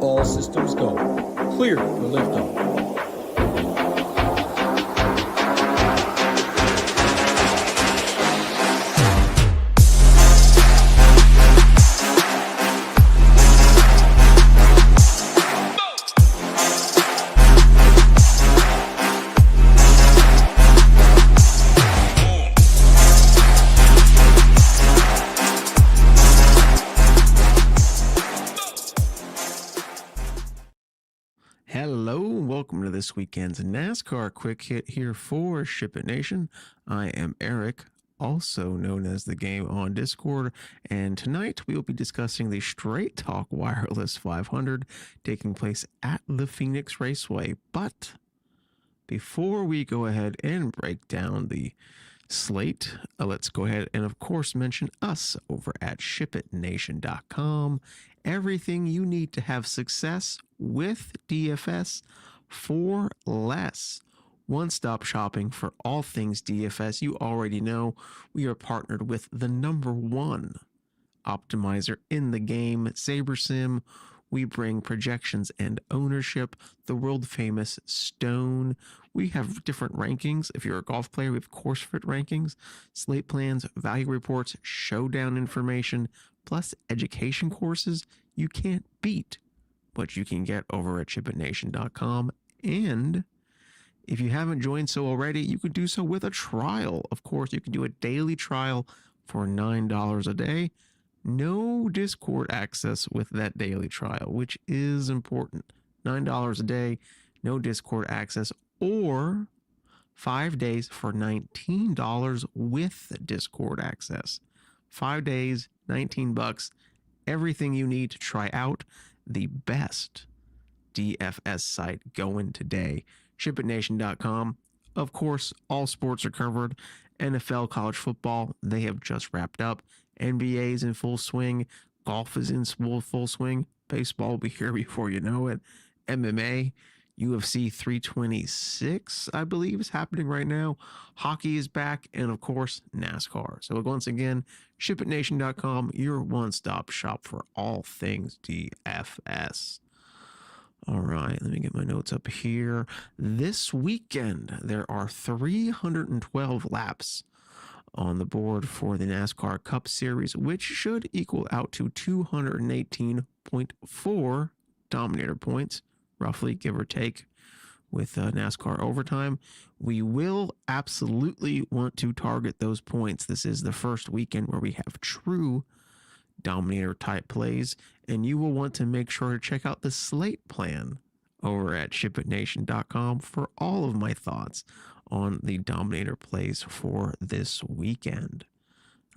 All systems go. Clear for liftoff. Welcome to this weekend's NASCAR Quick Hit here for Ship It Nation. I am Eric, also known as TheGame on Discord, and tonight we will be discussing the Straight Talk Wireless 500 taking place at the Phoenix Raceway. But before we go ahead and break down the slate, let's go ahead and of course mention us over at shipitnation.com. Everything you need to have success with DFS for less. One-stop shopping for all things DFS. You already know we are partnered with the #1 optimizer in the game, SaberSim. We bring projections and ownership, the world famous Stone. We have different rankings. If you're a golf player, we have course fit rankings, slate plans, value reports, showdown information, plus education courses you can't beat what you can get over at shipitnation.com. And if you haven't joined so already, you could do so with a trial. Of course, you can do a daily trial for $9 a day. No Discord access with that daily trial, which is important. $9 a day, no Discord access, or 5 days for $19 with Discord access. 5 days, $19. Everything you need to try out the best DFS site going today. ShipItNation.com. Of course, all sports are covered. NFL, college football, they have just wrapped up. NBA is in full swing. Golf is in full swing. Baseball will be here before you know it. MMA, UFC 326, I believe, is happening right now. Hockey is back. And of course, NASCAR. So once again, ShipItNation.com, your one-stop shop for all things DFS. All right, let me get my notes up here. This weekend, there are 312 laps on the board for the NASCAR Cup Series, which should equal out to 218.4 Dominator points, roughly, give or take, with NASCAR overtime. We will absolutely want to target those points. This is the first weekend where we have true Dominator type plays, and you will want to make sure to check out the slate plan over at shipitnation.com for all of my thoughts on the Dominator plays for this weekend.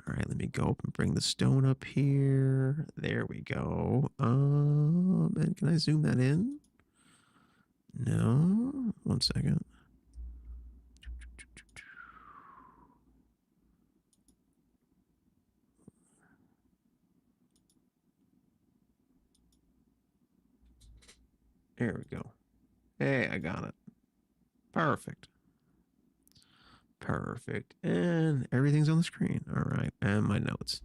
All right, let me go up and bring the Stone up here. There we go. And can I zoom that in? No, 1 second. There we go. Hey, I got it. Perfect. And everything's on the screen. All right. And my notes.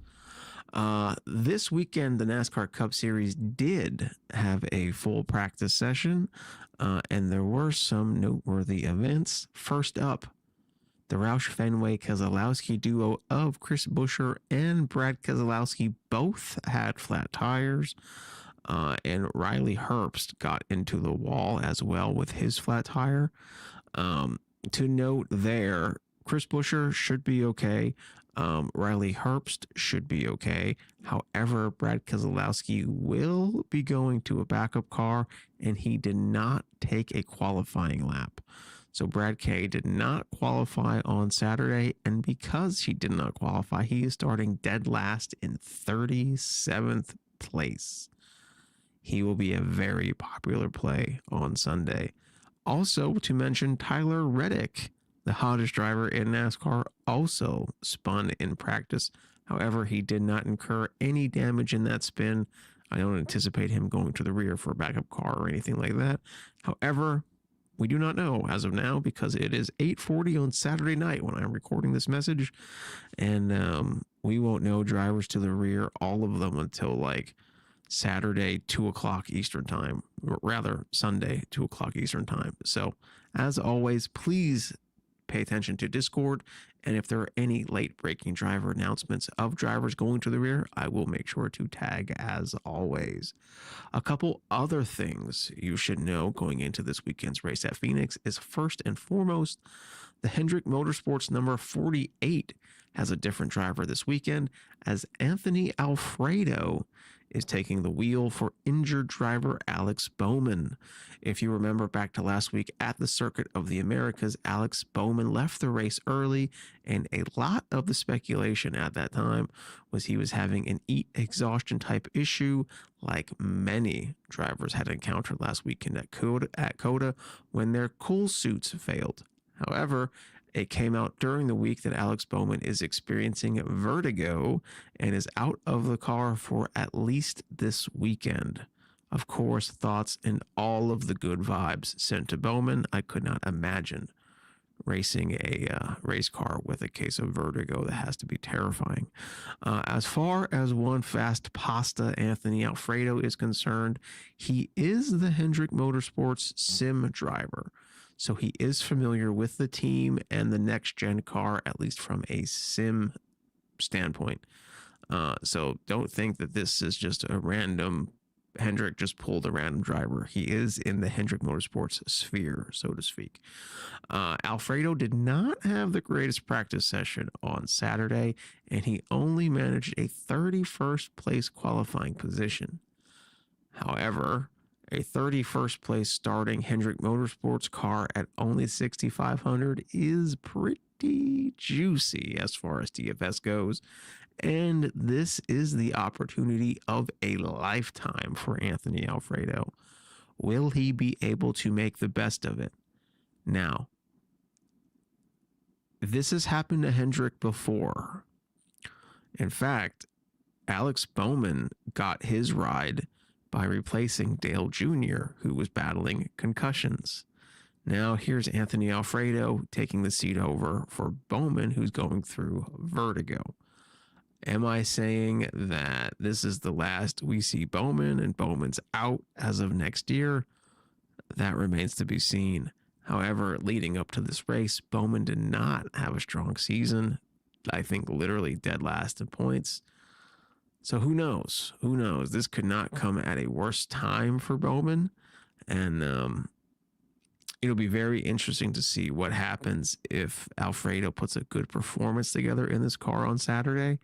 This weekend, the NASCAR Cup Series did have a full practice session, and there were some noteworthy events. First up, the Roush Fenway Keselowski duo of Chris Buescher and Brad Keselowski both had flat tires. And Riley Herbst got into the wall as well with his flat tire. To note there, Chris Buescher should be okay. Riley Herbst should be okay. However, Brad Keselowski will be going to a backup car, and he did not take a qualifying lap. So Brad K did not qualify on Saturday, and because he did not qualify, he is starting dead last in 37th place. He will be a very popular play on Sunday. Also, to mention, Tyler Reddick, the hottest driver in NASCAR, also spun in practice. However, he did not incur any damage in that spin. I don't anticipate him going to the rear for a backup car or anything like that. However, we do not know as of now because it is 8:40 on Saturday night when I'm recording this message. And we won't know drivers to the rear, all of them, until like Saturday, 2 o'clock Eastern time, or rather Sunday, 2 o'clock Eastern time. So as always, please pay attention to Discord. And if there are any late breaking driver announcements of drivers going to the rear, I will make sure to tag as always. A couple other things you should know going into this weekend's race at Phoenix is, first and foremost, the Hendrick Motorsports number 48 has a different driver this weekend, as Anthony Alfredo is taking the wheel for injured driver Alex Bowman. If you remember back to last week at the Circuit of the Americas, Alex Bowman left the race early, and a lot of the speculation at that time was he was having an exhaustion type issue like many drivers had encountered last weekend at COTA when their cool suits failed. However, it came out during the week that Alex Bowman is experiencing vertigo and is out of the car for at least this weekend. Of course, thoughts and all of the good vibes sent to Bowman. I could not imagine racing a race car with a case of vertigo. That has to be terrifying. As far as one fast pasta Anthony Alfredo is concerned, he is the Hendrick Motorsports sim driver. So he is familiar with the team and the next gen car, at least from a sim standpoint. So don't think that this is just a random Hendrick just pulled a random driver. He is in the Hendrick Motorsports sphere, so to speak. Alfredo did not have the greatest practice session on Saturday, and he only managed a 31st place qualifying position. However, a 31st place starting Hendrick Motorsports car at only 6,500 is pretty juicy as far as DFS goes. And this is the opportunity of a lifetime for Anthony Alfredo. Will he be able to make the best of it? Now, this has happened to Hendrick before. In fact, Alex Bowman got his ride by replacing Dale Jr., who was battling concussions. Now here's Anthony Alfredo taking the seat over for Bowman, who's going through vertigo. Am I saying that this is the last we see Bowman and Bowman's out as of next year? That remains to be seen. However, leading up to this race, Bowman did not have a strong season. I think literally dead last in points. So who knows? Who knows? This could not come at a worse time for Bowman. And it'll be very interesting to see what happens if Alfredo puts a good performance together in this car on Saturday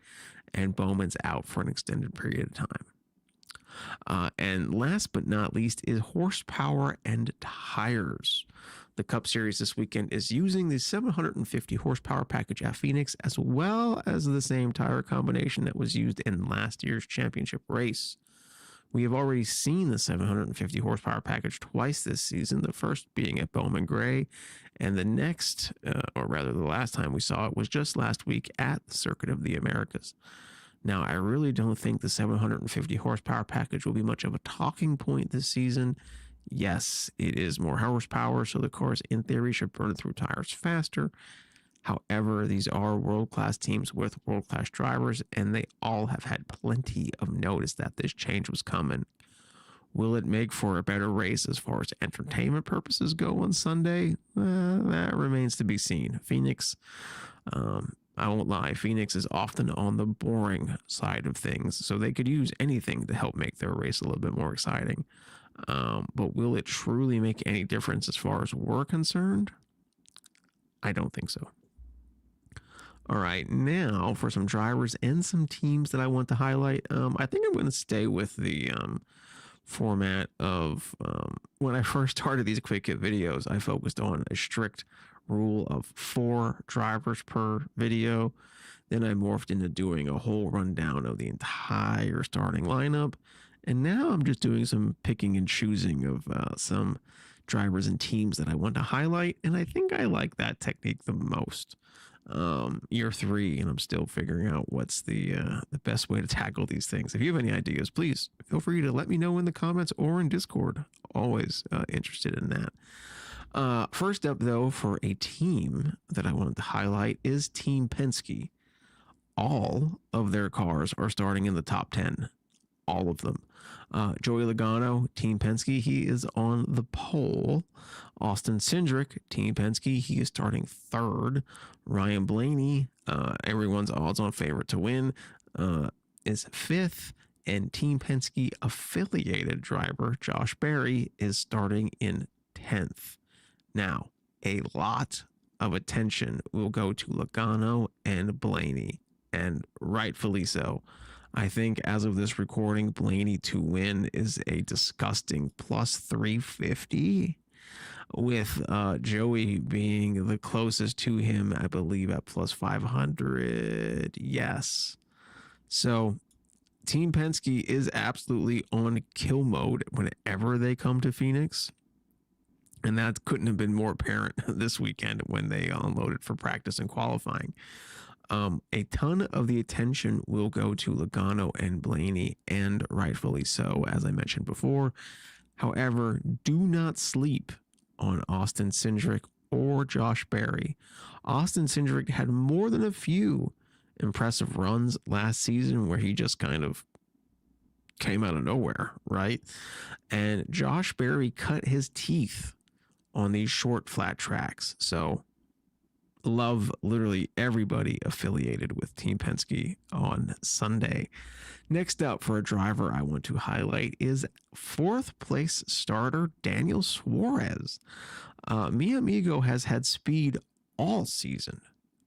and Bowman's out for an extended period of time. And last but not least is horsepower and tires. The Cup Series this weekend is using the 750 horsepower package at Phoenix, as well as the same tire combination that was used in last year's championship race. We have already seen the 750 horsepower package twice this season, the first being at Bowman Gray, and the next, or rather the last time we saw it was just last week at the Circuit of the Americas. Now, I really don't think the 750 horsepower package will be much of a talking point this season. Yes, it is more horsepower, so the cars in theory should burn through tires faster. However, these are world-class teams with world-class drivers, and they all have had plenty of notice that this change was coming. Will it make for a better race as far as entertainment purposes go on Sunday? That remains to be seen. Phoenix, I won't lie, Phoenix is often on the boring side of things, so they could use anything to help make their race a little bit more exciting. But will it truly make any difference as far as we're concerned? I don't think so. All right, now for some drivers and some teams that I want to highlight. I think I'm going to stay with the format of when I first started these quick hit videos, I focused on a strict rule of 4 drivers per video. Then I morphed into doing a whole rundown of the entire starting lineup. And now I'm just doing some picking and choosing of some drivers and teams that I want to highlight. And I think I like that technique the most. Year 3, and I'm still figuring out what's the best way to tackle these things. If you have any ideas, please feel free to let me know in the comments or in Discord. Always interested in that. First up, though, for a team that I wanted to highlight is Team Penske. All of their cars are starting in the top 10. all of them. Joey Logano, Team Penske, he is on the pole. Austin Cindric, Team Penske, he is starting third. Ryan Blaney, everyone's odds-on favorite to win, is fifth. And Team Penske affiliated driver Josh Berry is starting in 10th. Now, a lot of attention will go to Logano and Blaney, and rightfully so. I think as of this recording, Blaney to win is a disgusting plus 350, with Joey being the closest to him, I believe, at plus 500. Yes. So Team Penske is absolutely on kill mode whenever they come to Phoenix. And that couldn't have been more apparent this weekend when they unloaded for practice and qualifying. A ton of the attention will go to Logano and Blaney, and rightfully so, as I mentioned before. However, do not sleep on Austin Cindric or Josh Berry. Austin Cindric had more than a few impressive runs last season where he just kind of came out of nowhere, right? And Josh Berry cut his teeth on these short flat tracks. So love literally everybody affiliated with Team Penske on Sunday. Next up for a driver I want to highlight is fourth place starter Daniel Suarez. Mi Amigo has had speed all season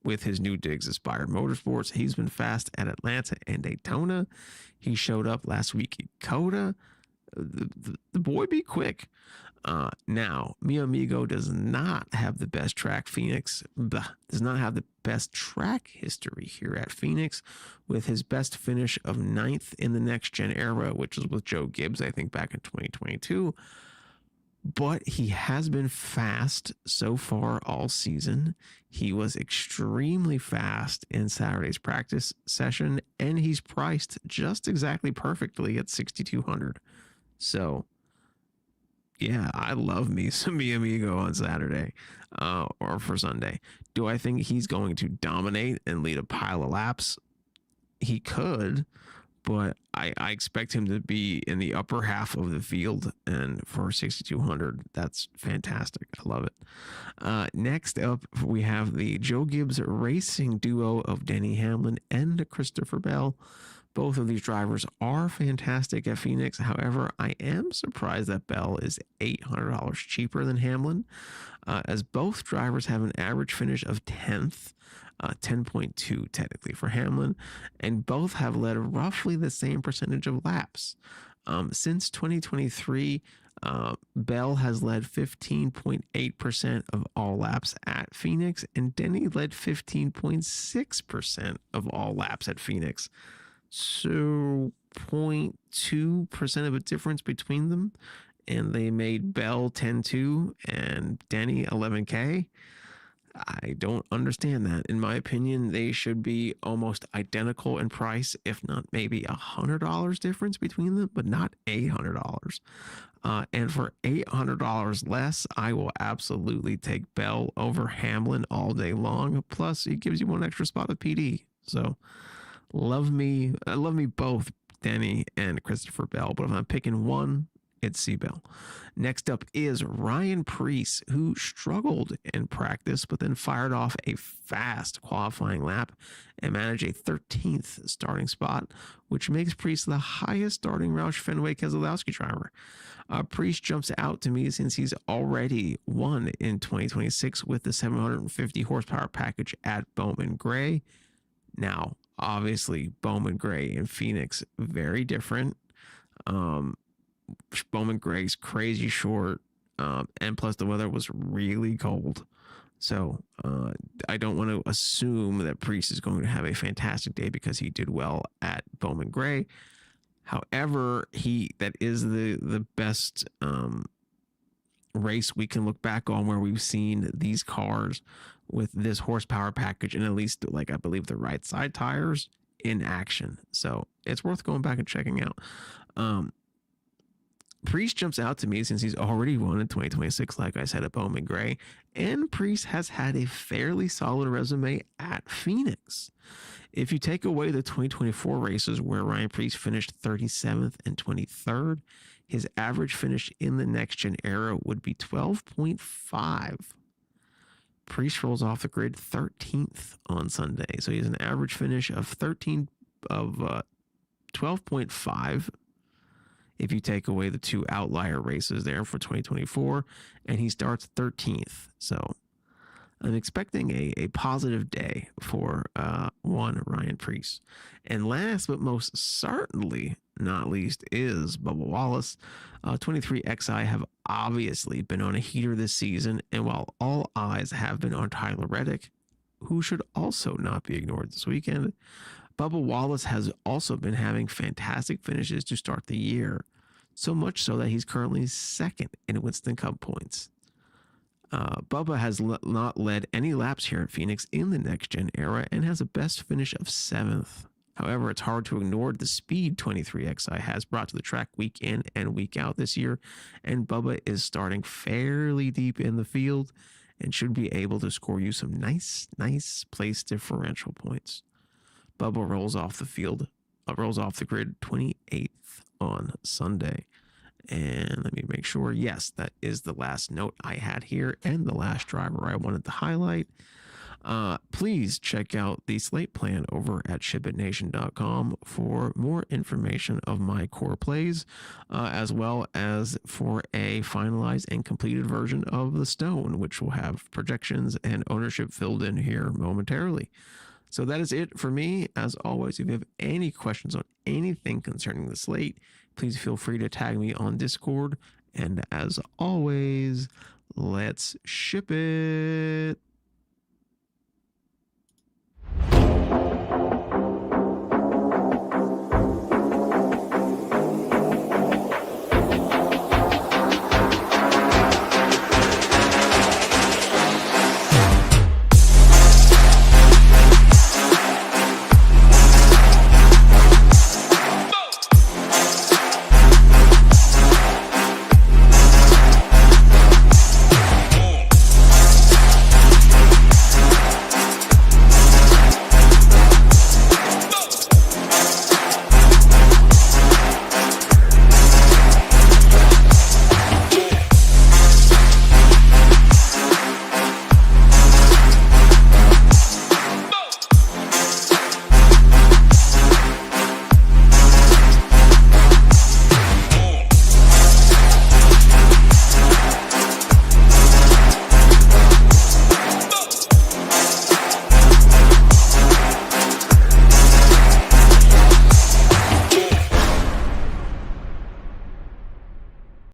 with his new digs Aspire Motorsports. He's been fast at Atlanta and Daytona. He showed up last week at Coda. The boy be quick. Now, Mi Amigo does not have the best track does not have the best track history here at Phoenix, with his best finish of 9th in the next gen era, which was with Joe Gibbs, I think, back in 2022. But he has been fast so far all season. He was extremely fast in Saturday's practice session, and he's priced just exactly perfectly at 6,200. So yeah, I love me some Mi Amigo on Saturday or for Sunday. Do I think he's going to dominate and lead a pile of laps? He could, but I expect him to be in the upper half of the field. And for 6,200, that's fantastic. I love it. Next up, we have the Joe Gibbs racing duo of Denny Hamlin and Christopher Bell. Both of these drivers are fantastic at Phoenix. However, I am surprised that Bell is $800 cheaper than Hamlin, as both drivers have an average finish of 10th, 10.2 technically for Hamlin, and both have led roughly the same percentage of laps. Since 2023, Bell has led 15.8% of all laps at Phoenix, and Denny led 15.6% of all laps at Phoenix. So 0.2% of a difference between them, and they made Bell 10.2 and Denny 11K. I don't understand that. In my opinion, they should be almost identical in price, if not maybe $100 difference between them, but not $800. And for $800 less, I will absolutely take Bell over Hamlin all day long. Plus, it gives you one extra spot of PD. So love me both Denny and Christopher Bell, but if I'm picking one, it's C-Bell. Next up is Ryan Preece, who struggled in practice, but then fired off a fast qualifying lap and managed a 13th starting spot, which makes Preece the highest starting Roush Fenway Keselowski driver. Preece jumps out to me since he's already won in 2026 with the 750 horsepower package at Bowman Gray. Now, obviously, Bowman Gray and Phoenix, very different. Bowman Gray's crazy short, and plus the weather was really cold. So I don't want to assume that Preece is going to have a fantastic day because he did well at Bowman Gray. However, that is the best race we can look back on where we've seen these cars with this horsepower package and at least, like, I believe the right side tires in action. So it's worth going back and checking out. Preece jumps out to me since he's already won in 2026, like I said, at Bowman Gray. And Preece has had a fairly solid resume at Phoenix. If you take away the 2024 races where Ryan Preece finished 37th and 23rd, his average finish in the next gen era would be 12.5. Preece rolls off the grid 13th on Sunday. So he has an average finish of 12.5 if you take away the two outlier races there for 2024, and he starts 13th. So I'm expecting a positive day for one Ryan Preece. And last but most certainly not least is Bubba Wallace. 23 XI have obviously been on a heater this season, and while all eyes have been on Tyler Reddick, who should also not be ignored this weekend, Bubba Wallace has also been having fantastic finishes to start the year, so much so that he's currently second in Winston Cup points. Bubba has not led any laps here at Phoenix in the next gen era and has a best finish of 7th. However, it's hard to ignore the speed 23XI has brought to the track week in and week out this year, and Bubba is starting fairly deep in the field and should be able to score you some nice place differential points. Bubba rolls off the grid 28th on Sunday. And let me make sure. Yes, that is the last note I had here and the last driver I wanted to highlight. Please check out the Slate plan over at shipitnation.com for more information of my core plays, as well as for a finalized and completed version of the Stone, which will have projections and ownership filled in here momentarily. So that is it for me. As always, if you have any questions on anything concerning the slate, please feel free to tag me on Discord. And as always, let's ship it.